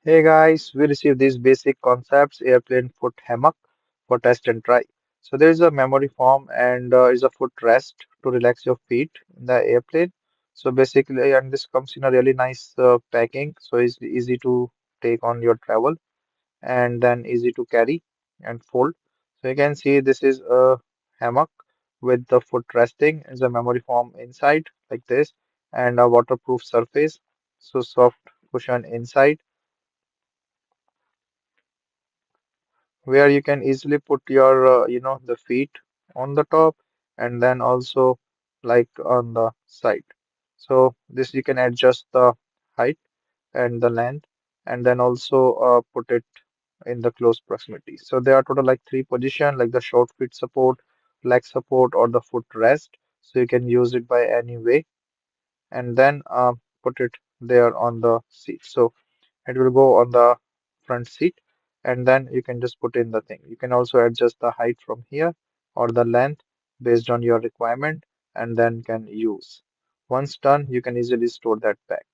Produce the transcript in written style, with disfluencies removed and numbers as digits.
Hey guys, we received these basic concepts airplane foot hammock for test and try. So there is a memory foam and is a foot rest to relax your feet in the airplane. So basically, and this comes in a really nice packing, so it's easy to take on your travel and then easy to carry and fold. So you can see this is a hammock with the foot resting is a memory foam inside like this and a waterproof surface. So soft cushion inside where you can easily put your the feet on the top and then also like on the side. So this you can adjust the height and the length and then also put it in the close proximity. So there are total like three position like the short feet support, leg support or the foot rest. So you can use it by any way and then put it there on the seat. So it will go on the front seat and then you can just put in the thing. You can also adjust the height from here or the length based on your requirement and then can use. Once done, you can easily store that back.